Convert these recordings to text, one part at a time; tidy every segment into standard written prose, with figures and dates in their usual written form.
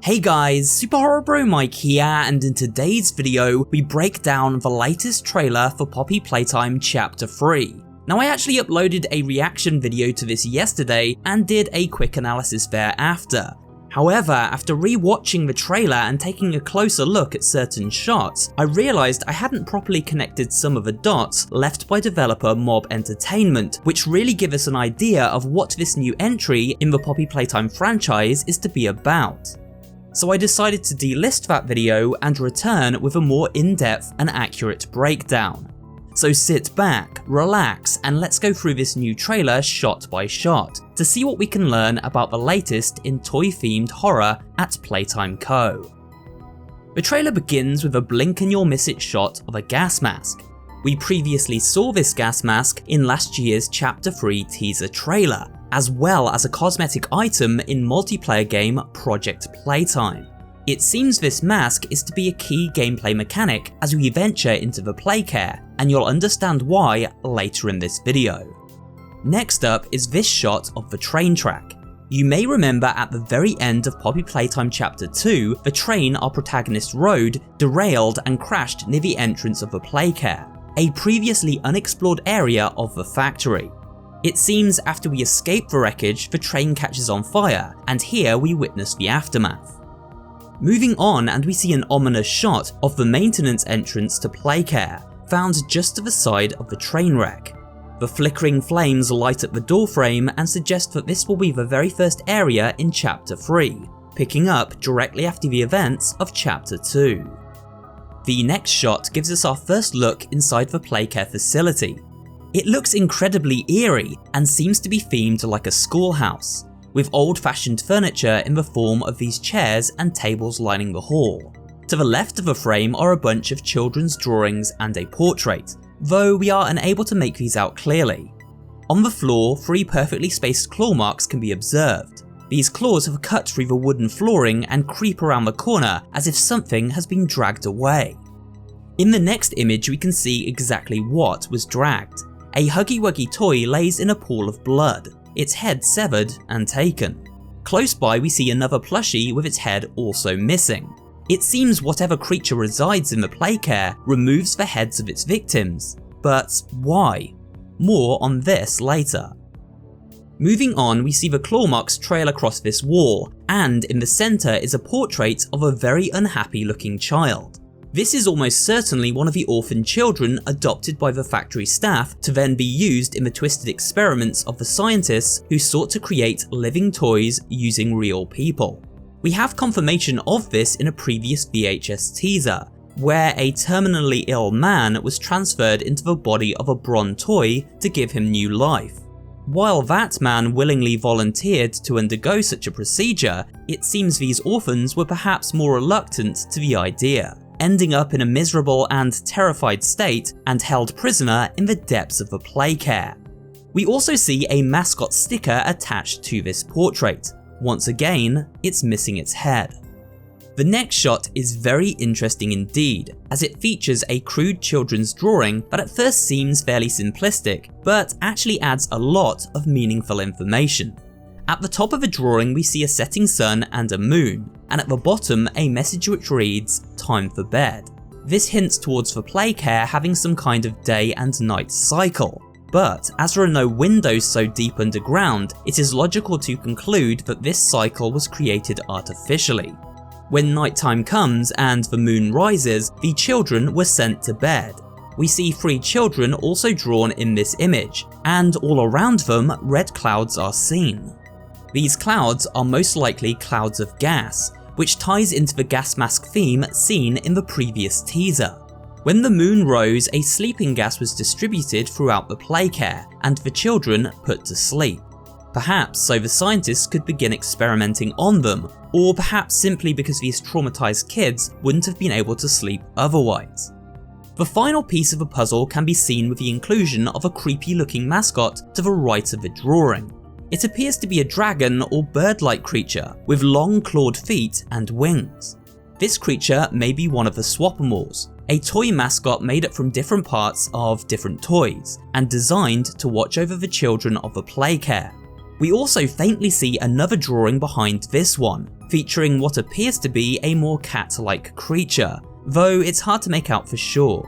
Hey guys, SuperHorrorBro Mike here, and in today's video, we break down the latest trailer for Poppy Playtime Chapter 3. Now I actually uploaded a reaction video to this yesterday and did a quick analysis thereafter. However, after re-watching the trailer and taking a closer look at certain shots, I realised I hadn't properly connected some of the dots left by developer Mob Entertainment, which really give us an idea of what this new entry in the Poppy Playtime franchise is to be about. So I decided to delist that video and return with a more in-depth and accurate breakdown. So sit back, relax, and let's go through this new trailer shot by shot to see what we can learn about the latest in toy-themed horror at Playtime Co. The trailer begins with a blink and you'll miss it shot of a gas mask. We previously saw this gas mask in last year's Chapter 3 teaser trailer, as well as a cosmetic item in multiplayer game Project Playtime. It seems this mask is to be a key gameplay mechanic as we venture into the playcare, and you'll understand why later in this video. Next up is this shot of the train track. You may remember at the very end of Poppy Playtime Chapter 2, the train our protagonist rode derailed and crashed near the entrance of the playcare, a previously unexplored area of the factory. It seems after we escape the wreckage, the train catches on fire, and here we witness the aftermath. Moving on, and we see an ominous shot of the maintenance entrance to Playcare, found just to the side of the train wreck. The flickering flames light up the doorframe and suggest that this will be the very first area in Chapter 3, picking up directly after the events of Chapter 2. The next shot gives us our first look inside the Playcare facility. It looks incredibly eerie and seems to be themed like a schoolhouse, with old-fashioned furniture in the form of these chairs and tables lining the hall. To the left of the frame are a bunch of children's drawings and a portrait, though we are unable to make these out clearly. On the floor, 3 perfectly spaced claw marks can be observed. These claws have cut through the wooden flooring and creep around the corner as if something has been dragged away. In the next image we can see exactly what was dragged. A Huggy Wuggy toy lays in a pool of blood, its head severed and taken. Close by we see another plushie with its head also missing. It seems whatever creature resides in the playcare removes the heads of its victims, but why? More on this later. Moving on, we see the claw marks trail across this wall, and in the centre is a portrait of a very unhappy looking child. This is almost certainly one of the orphan children adopted by the factory staff to then be used in the twisted experiments of the scientists who sought to create living toys using real people. We have confirmation of this in a previous VHS teaser, where a terminally ill man was transferred into the body of a Bron toy to give him new life. While that man willingly volunteered to undergo such a procedure, it seems these orphans were perhaps more reluctant to the idea, ending up in a miserable and terrified state and held prisoner in the depths of the playcare. We also see a mascot sticker attached to this portrait. Once again, it's missing its head. The next shot is very interesting indeed, as it features a crude children's drawing that at first seems fairly simplistic, but actually adds a lot of meaningful information. At the top of the drawing we see a setting sun and a moon, and at the bottom a message which reads, "Time for bed." This hints towards the playcare having some kind of day and night cycle, but as there are no windows so deep underground, it is logical to conclude that this cycle was created artificially. When nighttime comes and the moon rises, the children were sent to bed. We see 3 children also drawn in this image, and all around them red clouds are seen. These clouds are most likely clouds of gas, which ties into the gas mask theme seen in the previous teaser. When the moon rose, a sleeping gas was distributed throughout the playcare, and the children put to sleep. Perhaps so the scientists could begin experimenting on them, or perhaps simply because these traumatized kids wouldn't have been able to sleep otherwise. The final piece of the puzzle can be seen with the inclusion of a creepy looking mascot to the right of the drawing. It appears to be a dragon or bird-like creature with long clawed feet and wings. This creature may be one of the Swapamals, a toy mascot made up from different parts of different toys, and designed to watch over the children of the playcare. We also faintly see another drawing behind this one, featuring what appears to be a more cat-like creature, though it's hard to make out for sure.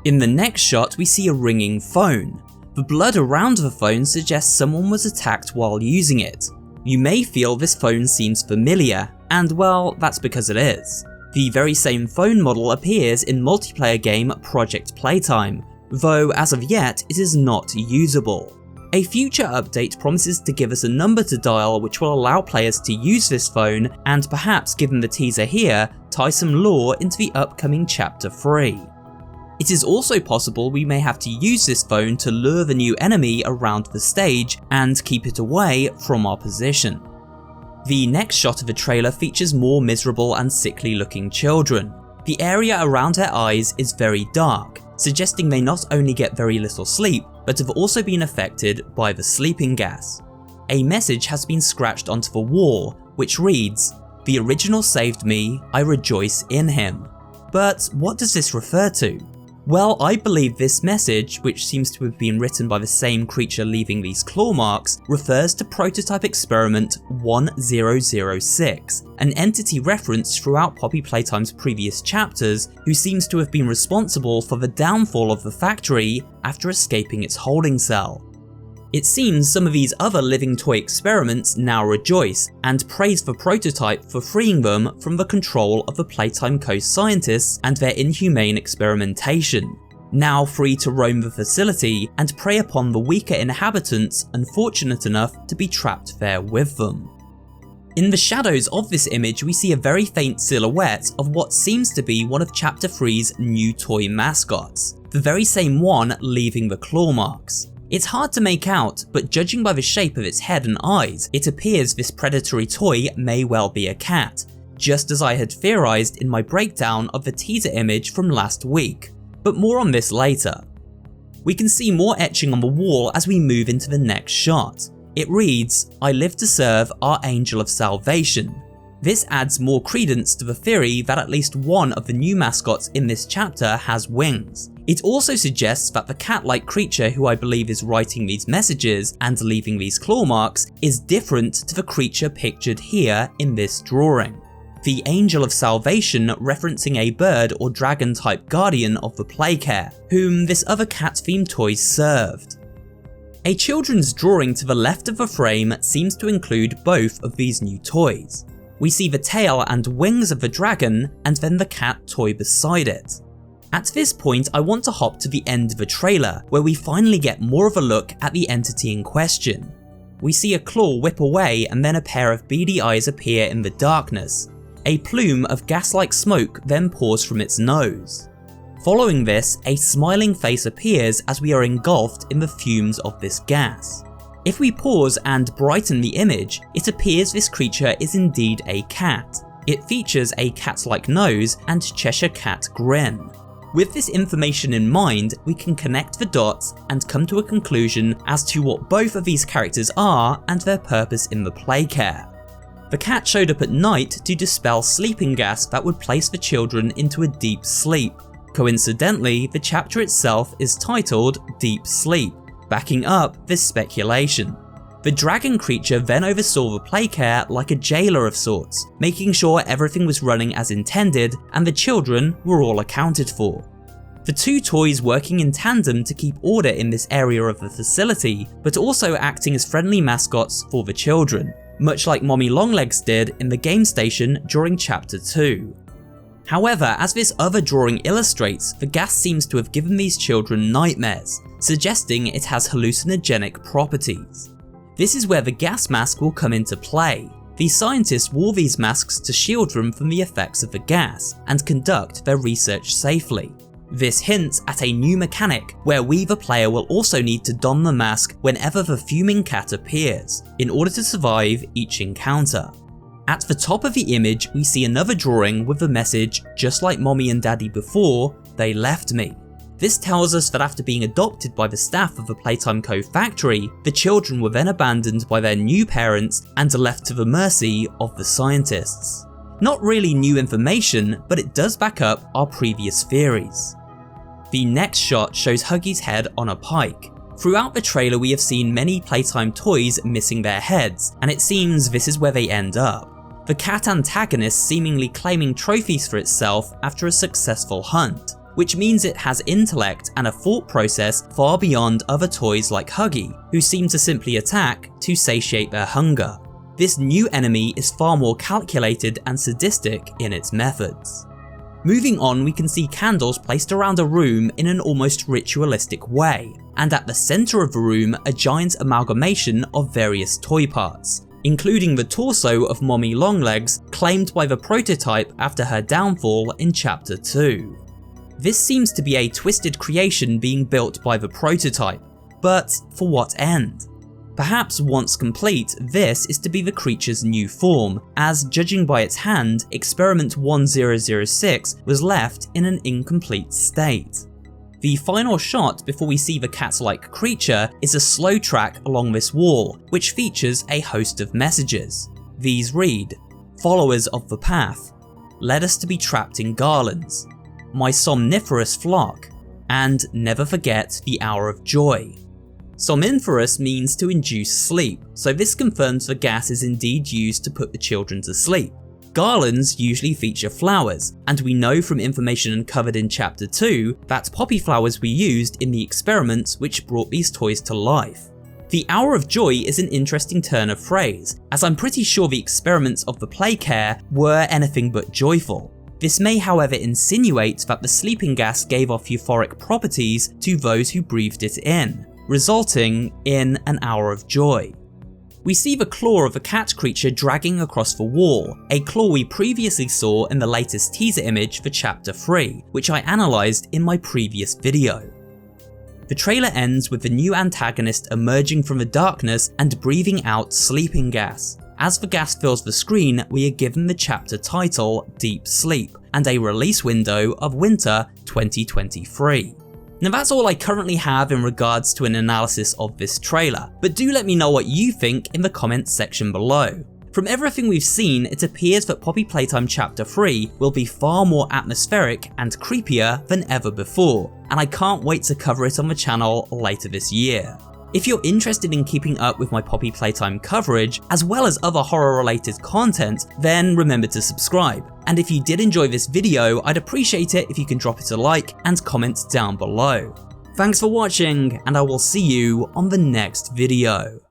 In the next shot, we see a ringing phone. The blood around the phone suggests someone was attacked while using it. You may feel this phone seems familiar, and well, that's because it is. The very same phone model appears in multiplayer game Poppy Playtime, though as of yet it is not usable. A future update promises to give us a number to dial which will allow players to use this phone and perhaps, given the teaser here, tie some lore into the upcoming Chapter 3. It is also possible we may have to use this phone to lure the new enemy around the stage and keep it away from our position. The next shot of the trailer features more miserable and sickly looking children. The area around their eyes is very dark, suggesting they not only get very little sleep, but have also been affected by the sleeping gas. A message has been scratched onto the wall, which reads, "The original saved me, I rejoice in him." But what does this refer to? Well, I believe this message, which seems to have been written by the same creature leaving these claw marks, refers to Prototype Experiment 1006, an entity referenced throughout Poppy Playtime's previous chapters, who seems to have been responsible for the downfall of the factory after escaping its holding cell. It seems some of these other living toy experiments now rejoice, and praise the Prototype for freeing them from the control of the Playtime Coast scientists and their inhumane experimentation. Now free to roam the facility and prey upon the weaker inhabitants unfortunate enough to be trapped there with them. In the shadows of this image, we see a very faint silhouette of what seems to be one of Chapter 3's new toy mascots, the very same one leaving the claw marks. It's hard to make out, but judging by the shape of its head and eyes, it appears this predatory toy may well be a cat, just as I had theorized in my breakdown of the teaser image from last week, but more on this later. We can see more etching on the wall as we move into the next shot. It reads, "I live to serve our angel of salvation." This adds more credence to the theory that at least one of the new mascots in this chapter has wings. It also suggests that the cat-like creature who I believe is writing these messages and leaving these claw marks is different to the creature pictured here in this drawing. The Angel of Salvation referencing a bird or dragon type guardian of the playcare, whom this other cat-themed toy served. A children's drawing to the left of the frame seems to include both of these new toys. We see the tail and wings of the dragon, and then the cat toy beside it. At this point, I want to hop to the end of the trailer, where we finally get more of a look at the entity in question. We see a claw whip away and then a pair of beady eyes appear in the darkness. A plume of gas-like smoke then pours from its nose. Following this, a smiling face appears as we are engulfed in the fumes of this gas. If we pause and brighten the image, it appears this creature is indeed a cat. It features a cat-like nose and Cheshire Cat grin. With this information in mind, we can connect the dots and come to a conclusion as to what both of these characters are and their purpose in the playcare. The cat showed up at night to dispel sleeping gas that would place the children into a deep sleep. Coincidentally, the chapter itself is titled Deep Sleep, backing up this speculation. The dragon creature then oversaw the playcare like a jailer of sorts, making sure everything was running as intended and the children were all accounted for. The two toys working in tandem to keep order in this area of the facility, but also acting as friendly mascots for the children, much like Mommy Longlegs did in the game station during Chapter 2. However, as this other drawing illustrates, the gas seems to have given these children nightmares, suggesting it has hallucinogenic properties. This is where the gas mask will come into play. The scientists wore these masks to shield them from the effects of the gas and conduct their research safely. This hints at a new mechanic where we the player will also need to don the mask whenever the fuming cat appears, in order to survive each encounter. At the top of the image, we see another drawing with the message, "Just like mommy and daddy before, they left me." This tells us that after being adopted by the staff of the Playtime Co. factory, the children were then abandoned by their new parents and left to the mercy of the scientists. Not really new information, but it does back up our previous theories. The next shot shows Huggy's head on a pike. Throughout the trailer we have seen many Playtime toys missing their heads, and it seems this is where they end up. The cat antagonist seemingly claiming trophies for itself after a successful hunt, which means it has intellect and a thought process far beyond other toys like Huggy, who seem to simply attack to satiate their hunger. This new enemy is far more calculated and sadistic in its methods. Moving on, we can see candles placed around a room in an almost ritualistic way, and at the centre of the room a giant amalgamation of various toy parts, including the torso of Mommy Longlegs claimed by the prototype after her downfall in Chapter 2. This seems to be a twisted creation being built by the prototype, but for what end? Perhaps once complete, this is to be the creature's new form, as judging by its hand, Experiment 1006 was left in an incomplete state. The final shot before we see the cat-like creature is a slow track along this wall, which features a host of messages. These read, "Followers of the path, led us to be trapped in garlands, my somniferous flock, and never forget the hour of joy." Somniferous means to induce sleep, so this confirms the gas is indeed used to put the children to sleep. Garlands usually feature flowers, and we know from information uncovered in Chapter 2 that poppy flowers were used in the experiments which brought these toys to life. The hour of joy is an interesting turn of phrase, as I'm pretty sure the experiments of the Playcare were anything but joyful. This may however insinuate that the sleeping gas gave off euphoric properties to those who breathed it in, resulting in an hour of joy. We see the claw of a cat creature dragging across the wall, a claw we previously saw in the latest teaser image for Chapter 3, which I analysed in my previous video. The trailer ends with the new antagonist emerging from the darkness and breathing out sleeping gas. As the gas fills the screen, we are given the chapter title, Deep Sleep, and a release window of winter 2023. Now that's all I currently have in regards to an analysis of this trailer, but do let me know what you think in the comments section below. From everything we've seen, it appears that Poppy Playtime Chapter 3 will be far more atmospheric and creepier than ever before, and I can't wait to cover it on the channel later this year. If you're interested in keeping up with my Poppy Playtime coverage, as well as other horror related content, then remember to subscribe. And if you did enjoy this video, I'd appreciate it if you can drop it a like and comment down below. Thanks for watching, and I will see you on the next video.